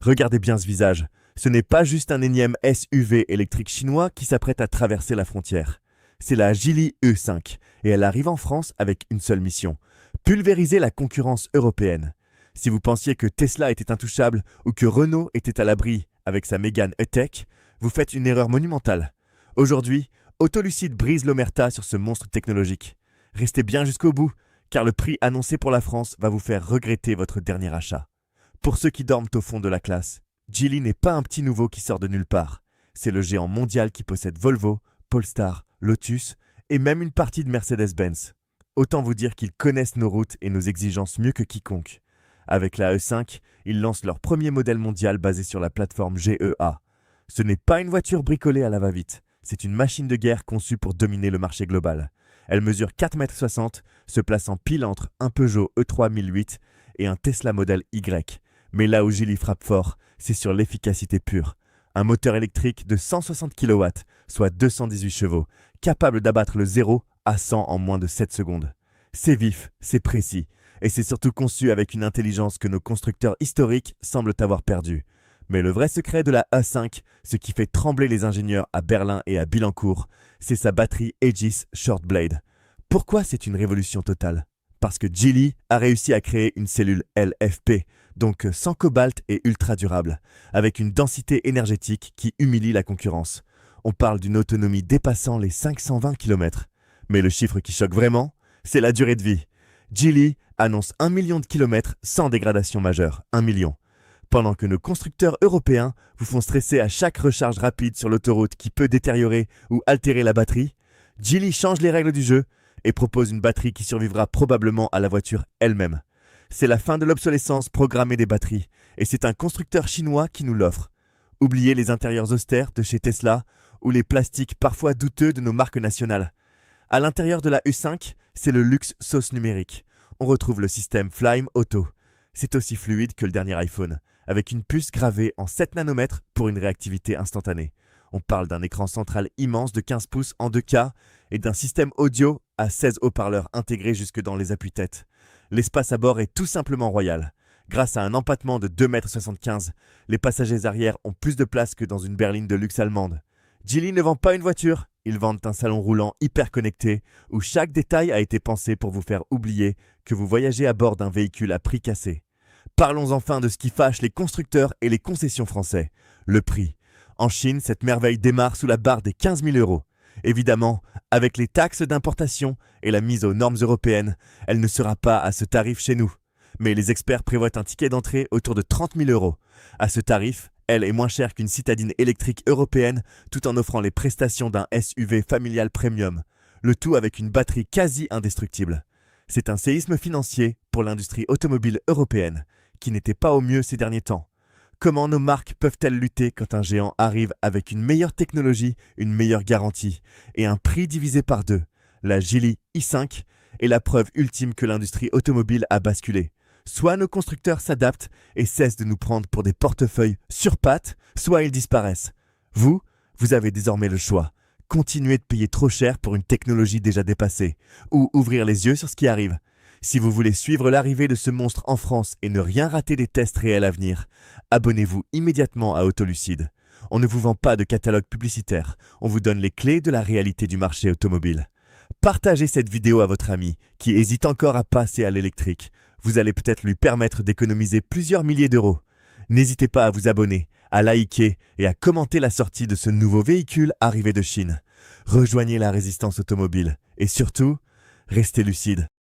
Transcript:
Regardez bien ce visage. Ce n'est pas juste un énième SUV électrique chinois qui s'apprête à traverser la frontière. C'est la Geely E5 et elle arrive en France avec une seule mission: pulvériser la concurrence européenne. Si vous pensiez que Tesla était intouchable ou que Renault était à l'abri avec sa Mégane E-Tech, vous faites une erreur monumentale. Aujourd'hui, Autolucide brise l'omerta sur ce monstre technologique. Restez bien jusqu'au bout, car le prix annoncé pour la France va vous faire regretter votre dernier achat. Pour ceux qui dorment au fond de la classe, Geely n'est pas un petit nouveau qui sort de nulle part. C'est le géant mondial qui possède Volvo, Polestar, Lotus et même une partie de Mercedes-Benz. Autant vous dire qu'ils connaissent nos routes et nos exigences mieux que quiconque. Avec la E5, ils lancent leur premier modèle mondial basé sur la plateforme GEA. Ce n'est pas une voiture bricolée à la va-vite, c'est une machine de guerre conçue pour dominer le marché global. Elle mesure 4,60 m, se plaçant pile entre un Peugeot E3 1008 et un Tesla Model Y. Mais là où Geely frappe fort, c'est sur l'efficacité pure. Un moteur électrique de 160 kW, soit 218 chevaux, capable d'abattre le 0 à 100 en moins de 7 secondes. C'est vif, c'est précis, et c'est surtout conçu avec une intelligence que nos constructeurs historiques semblent avoir perdue. Mais le vrai secret de la A5, ce qui fait trembler les ingénieurs à Berlin et à Billancourt, c'est sa batterie Aegis Shortblade. Pourquoi c'est une révolution totale? Parce que Geely a réussi à créer une cellule LFP, donc sans cobalt et ultra durable, avec une densité énergétique qui humilie la concurrence. On parle d'une autonomie dépassant les 520 km. Mais le chiffre qui choque vraiment, c'est la durée de vie. Geely annonce 1 million de kilomètres sans dégradation majeure, 1 million. Pendant que nos constructeurs européens vous font stresser à chaque recharge rapide sur l'autoroute qui peut détériorer ou altérer la batterie, Geely change les règles du jeu et propose une batterie qui survivra probablement à la voiture elle-même. C'est la fin de l'obsolescence programmée des batteries, et c'est un constructeur chinois qui nous l'offre. Oubliez les intérieurs austères de chez Tesla ou les plastiques parfois douteux de nos marques nationales. À l'intérieur de la E5, c'est le luxe sauce numérique. On retrouve le système Flyme Auto. C'est aussi fluide que le dernier iPhone, avec une puce gravée en 7 nanomètres pour une réactivité instantanée. On parle d'un écran central immense de 15 pouces en 2K et d'un système audio à 16 haut-parleurs intégrés jusque dans les appuis-têtes. L'espace à bord est tout simplement royal. Grâce à un empattement de 2,75 m, les passagers arrière ont plus de place que dans une berline de luxe allemande. Geely ne vend pas une voiture, ils vendent un salon roulant hyper connecté où chaque détail a été pensé pour vous faire oublier que vous voyagez à bord d'un véhicule à prix cassé. Parlons enfin de ce qui fâche les constructeurs et les concessions français, le prix. En Chine, cette merveille démarre sous la barre des 15 000 €. Évidemment, avec les taxes d'importation et la mise aux normes européennes, elle ne sera pas à ce tarif chez nous. Mais les experts prévoient un ticket d'entrée autour de 30 000 €. À ce tarif, elle est moins chère qu'une citadine électrique européenne tout en offrant les prestations d'un SUV familial premium. Le tout avec une batterie quasi indestructible. C'est un séisme financier pour l'industrie automobile européenne, qui n'était pas au mieux ces derniers temps. Comment nos marques peuvent-elles lutter quand un géant arrive avec une meilleure technologie, une meilleure garantie et un prix divisé par deux? La Geely i5 est la preuve ultime que l'industrie automobile a basculé. Soit nos constructeurs s'adaptent et cessent de nous prendre pour des portefeuilles sur pattes, soit ils disparaissent. Vous avez désormais le choix. Continuer de payer trop cher pour une technologie déjà dépassée, ou ouvrir les yeux sur ce qui arrive. Si vous voulez suivre l'arrivée de ce monstre en France et ne rien rater des tests réels à venir, abonnez-vous immédiatement à Autolucide. On ne vous vend pas de catalogue publicitaire, on vous donne les clés de la réalité du marché automobile. Partagez cette vidéo à votre ami qui hésite encore à passer à l'électrique. Vous allez peut-être lui permettre d'économiser plusieurs milliers d'euros. N'hésitez pas à vous abonner, à liker et à commenter la sortie de ce nouveau véhicule arrivé de Chine. Rejoignez la résistance automobile et surtout, restez lucide.